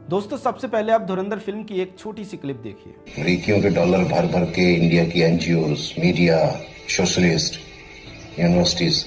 दोस्तों सबसे पहले आप धुरंधर फिल्म की एक छोटी सी क्लिप देखिए। रिकियों के डॉलर भर भर के इंडिया की एनजीओज, मीडिया, सोशलिस्ट, यूनिवर्सिटीज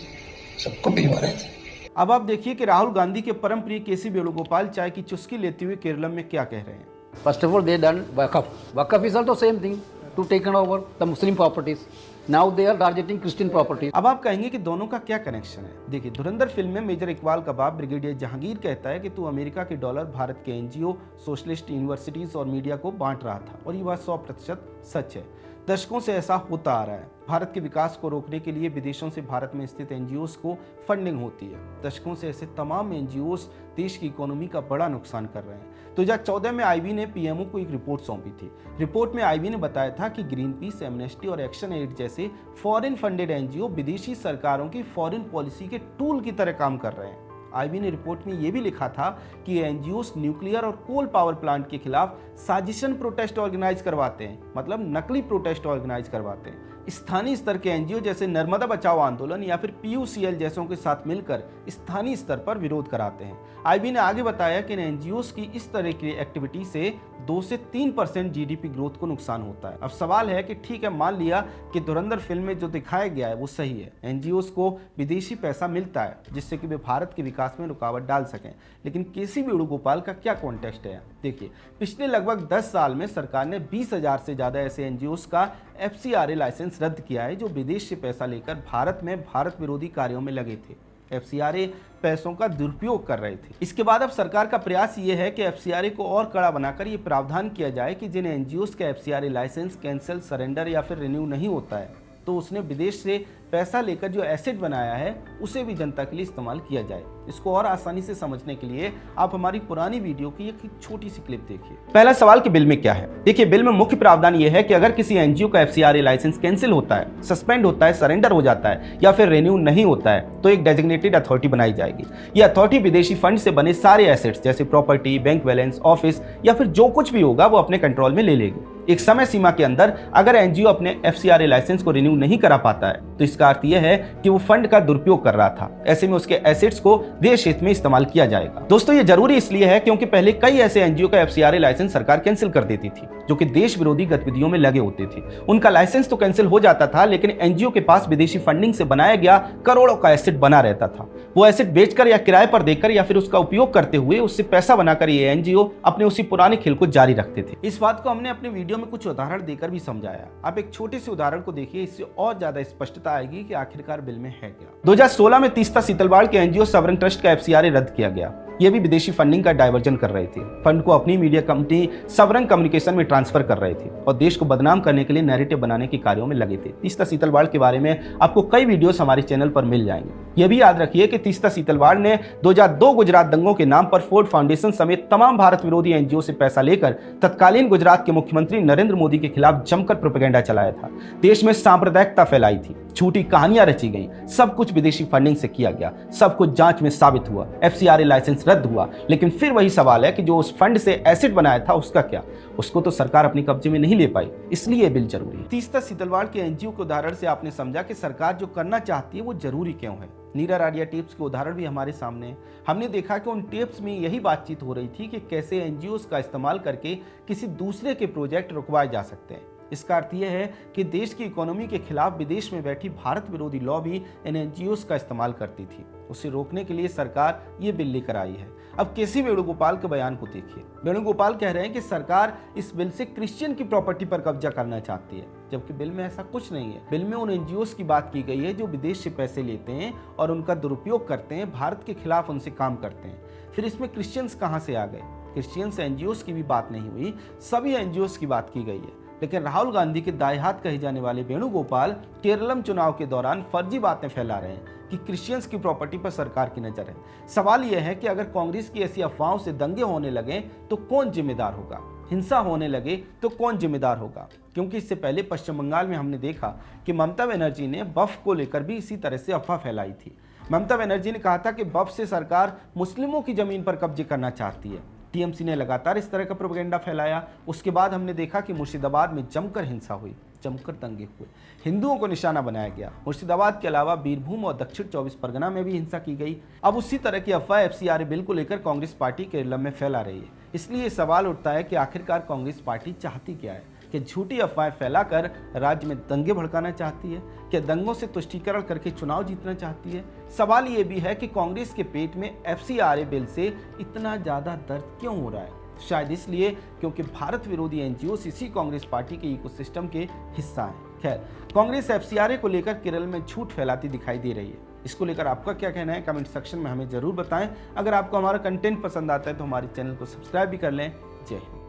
सबको भिजवा रहे थे। अब आप देखिए कि राहुल गांधी के परम प्रिय केसी वेणुगोपाल चाय की चुस्की लेते हुए केरलम में क्या कह रहे हैं। First of all, they done Waqf. Waqf is also same thing to taken over the Muslim properties. Now they are targeting Christian properties. अब आप कहेंगे कि दोनों का क्या कनेक्शन है। देखिए, धुरंधर फिल्म में मेजर इकबाल का बाप ब्रिगेडियर जहांगीर कहता है कि तू अमेरिका के डॉलर भारत के एनजीओ, सोशलिस्ट यूनिवर्सिटीज और मीडिया को बांट रहा था और ये बात 100% सच है। दशकों से ऐसा होता आ रहा है। भारत के विकास को रोकने के लिए विदेशों से भारत में स्थित एनजीओस को फंडिंग होती है। दशकों से ऐसे तमाम एनजीओस देश की इकोनॉमी का बड़ा नुकसान कर रहे हैं। 2014 में आईबी ने पीएमओ को एक रिपोर्ट सौंपी थी। रिपोर्ट में आईबी ने बताया था कि ग्रीन पीस, एमनेस्टी और एक्शन एड जैसे फॉरेन फंडेड एनजीओ विदेशी सरकारों की फॉरेन पॉलिसी के टूल की तरह काम कर रहे हैं। आईबी ने रिपोर्ट में यह भी लिखा था कि एनजीओस न्यूक्लियर और कोल पावर प्लांट के खिलाफ साजिशन प्रोटेस्ट ऑर्गेनाइज करवाते हैं, मतलब नकली प्रोटेस्ट ऑर्गेनाइज करवाते हैं। स्थानीय स्तर के एनजीओ जैसे नर्मदा बचाओ आंदोलन या फिर पीयूसीएल जैसों के साथ मिलकर स्थानीय स्तर पर विरोध कराते हैं। आईबी ने आगे बताया कि इन एनजीओस की इस तरह की एक्टिविटी से 2 से 3% जीडीपी ग्रोथ को नुकसान होता है। अब सवाल है कि ठीक है, मान लिया कि धुरंधर फिल्म में जो दिखाया गया है वो सही है, एनजीओस को विदेशी पैसा मिलता है जिससे कि वे भारत के विकास में रुकावट डाल सकें, लेकिन केसी वेणुगोपाल का क्या कॉन्टेक्स्ट है। देखिए, पिछले लगभग 10 साल में सरकार ने 20,000 से ज्यादा ऐसे एनजीओस का एफसीआरए लाइसेंस रद्द किया है जो विदेश से पैसा लेकर भारत में भारत विरोधी कार्यों में लगे थे। एफसीआरए पैसों का दुरुपयोग कर रहे थे। इसके बाद अब सरकार का प्रयास ये है कि एफसीआरए को और कड़ा बनाकर ये प्रावधान किया जाए कि जिन एनजीओस का एफसीआरए लाइसेंस कैंसिल, सरेंडर या फिर रिन्यू नहीं होता है तो उसने विदेश से पैसा लेकर जो एसेट बनाया है उसे भी जनता के लिए इस्तेमाल किया जाए। इसको और आसानी से समझने के लिए आप हमारी पुरानी वीडियो की एक छोटी सी क्लिप देखिए। पहला सवाल कि बिल में क्या है। देखिए, बिल में मुख्य प्रावधान यह है कि अगर किसी एनजीओ का एफसीआरए लाइसेंस कैंसिल होता है, सस्पेंड होता है, सरेंडर हो जाता है या फिर रिन्यू नहीं होता है तो एक डेजिग्नेटेड अथॉरिटी बनाई जाएगी। यह अथॉरिटी विदेशी फंड से बने सारे एसेट्स जैसे प्रॉपर्टी, बैंक बैलेंस, ऑफिस या फिर जो कुछ भी होगा वो अपने कंट्रोल में ले लेगी। एक समय सीमा के अंदर अगर एनजीओ अपने एफसीआरए लाइसेंस को रिन्यू नहीं करा पाता है तो इसका अर्थ यह है कि वो फंड का दुरुपयोग कर रहा था। ऐसे में उसके एसेट्स को देश हित में इस्तेमाल किया जाएगा। दोस्तों, ये जरूरी इसलिए है क्योंकि पहले कई ऐसे एनजीओ का एफसीआरए लाइसेंस सरकार कैंसिल कर देती थी जो कि देश विरोधी गतिविधियों में लगे होते थे। उनका लाइसेंस तो कैंसिल हो जाता था लेकिन एनजीओ के पास विदेशी फंडिंग से बनाया गया करोड़ों का एसेट बना रहता था। वो एसेट बेचकर या किराए पर देकर या फिर उसका उपयोग करते हुए उससे पैसा बनाकर ये एनजीओ अपने उसी पुराने खेल को जारी रखते थे। इस बात को हमने अपने वीडियो में कुछ उदाहरण देकर भी समझाया। आप एक छोटे से उदाहरण को देखिए, इससे और ज्यादा स्पष्टता आएगी कि आखिरकार बिल में है क्या। 2016 में तीस्ता सीतलवाड़ के एनजीओ सवरन ट्रस्ट का एफसीआरए रद्द किया गया। ये भी विदेशी फंडिंग का डायवर्जन कर रहे थे। फंड को अपनी मीडिया कंपनी सवरन कम्युनिकेशन में ट्रांसफर कर रहे थे और देश को बदनाम करने के लिए नैरेटिव बनाने के कार्यों में लगे थे। तीस्ता सीतलवाड़ के बारे में आपको कई वीडियोस हमारे चैनल पर मिल जाएंगे। यह भी याद रखिए कि तीस्ता सीतलवाड़ ने 2002 गुजरात दंगों के नाम पर फोर्ड फाउंडेशन समेत तमाम भारत विरोधी एनजीओ से पैसा लेकर तत्कालीन गुजरात के मुख्यमंत्री नरेंद्र मोदी के खिलाफ जमकर प्रोपेगेंडा चलाया था। देश में सांप्रदायिकता फैलाई थी, झूठी कहानियां रची गई, सब कुछ विदेशी फंडिंग से किया गया। सब कुछ जांच में साबित हुआ। एफसीआरए लाइसेंस रद्द हुआ, लेकिन फिर वही सवाल है कि जो उस फंड से एसेट बनाया था उसका क्या? उसको तो सरकार अपने कब्जे में नहीं ले पाई, इसलिए बिल जरूरी है। तीस्ता सीतलवाड़ के एनजीओ के उदाहरण से आपने समझा कि सरकार जो करना चाहती है वो जरूरी क्यों है। नीरा राडिया टेप्स के उदाहरण भी हमारे सामने है। हमने देखा कि उन टेप्स में यही बातचीत हो रही थी कि कैसे एनजीओस का इस्तेमाल करके किसी दूसरे के प्रोजेक्ट रुकवाए जा सकते हैं। इसका अर्थ यह है कि देश की इकोनॉमी के खिलाफ विदेश में बैठी भारत विरोधी लॉबी इन एनजीओस का इस्तेमाल करती थी। उसे रोकने के लिए सरकार ये बिल लेकर आई है। अब केसी वेणुगोपाल के बयान को देखिए। वेणुगोपाल कह रहे हैं कि सरकार इस बिल से क्रिश्चियन की प्रॉपर्टी पर कब्जा करना चाहती है, जबकि बिल में ऐसा कुछ नहीं है। बिल में उन एनजीओस की बात की गई है जो विदेश से पैसे लेते हैं और उनका दुरुपयोग करते हैं, भारत के खिलाफ उनसे काम करते हैं। फिर इसमें क्रिश्चियंस कहाँ से आ गए? क्रिश्चियंस एनजीओस की भी बात नहीं हुई, सभी एनजीओस की बात की गई है। लेकिन राहुल गांधी के दाएं हाथ कहे जाने वाले वेणुगोपाल केरलम चुनाव के दौरान फर्जी बातें फैला रहे हैं कि क्रिश्चियंस की प्रॉपर्टी पर सरकार की नजर है। सवाल यह है कि अगर कांग्रेस की ऐसी अफवाहों से दंगे होने लगे तो कौन जिम्मेदार होगा? हिंसा होने लगे तो कौन जिम्मेदार होगा? क्योंकि इससे पहले पश्चिम बंगाल में हमने देखा कि ममता बनर्जी ने वक्फ को लेकर भी इसी तरह से अफवाह फैलाई थी। ममता बनर्जी ने कहा था कि वक्फ से सरकार मुस्लिमों की जमीन पर कब्जे करना चाहती है। टीएमसी ने लगातार इस तरह का प्रोपेगेंडा फैलाया। उसके बाद हमने देखा कि मुर्शिदाबाद में जमकर हिंसा हुई, जमकर दंगे हुए, हिंदुओं को निशाना बनाया गया। मुर्शिदाबाद के अलावा बीरभूम और दक्षिण 24 परगना में भी हिंसा की गई। अब उसी तरह की अफवाह एफसीआरए बिल को लेकर कांग्रेस पार्टी केरल में फैला रही है। इसलिए सवाल उठता है कि आखिरकार कांग्रेस पार्टी चाहती क्या है? कि झूठी अफवाहें फैलाकर राज्य में दंगे भड़काना चाहती है? क्या दंगों से तुष्टीकरण करके चुनाव जीतना चाहती है? सवाल ये भी है कि कांग्रेस के पेट में FCRA बिल से इतना ज्यादा दर्द क्यों हो रहा है? शायद इसलिए क्योंकि भारत विरोधी एनजीओ इसी कांग्रेस पार्टी के इकोसिस्टम के हिस्सा हैं। खैर, कांग्रेस FCRA को लेकर केरल में झूठ फैलाती दिखाई दे रही है। इसको लेकर आपका क्या कहना है? कमेंट सेक्शन में हमें जरूर बताएं। अगर आपको हमारा कंटेंट पसंद आता है तो हमारे चैनल को सब्सक्राइब भी कर लें। जय हिंद।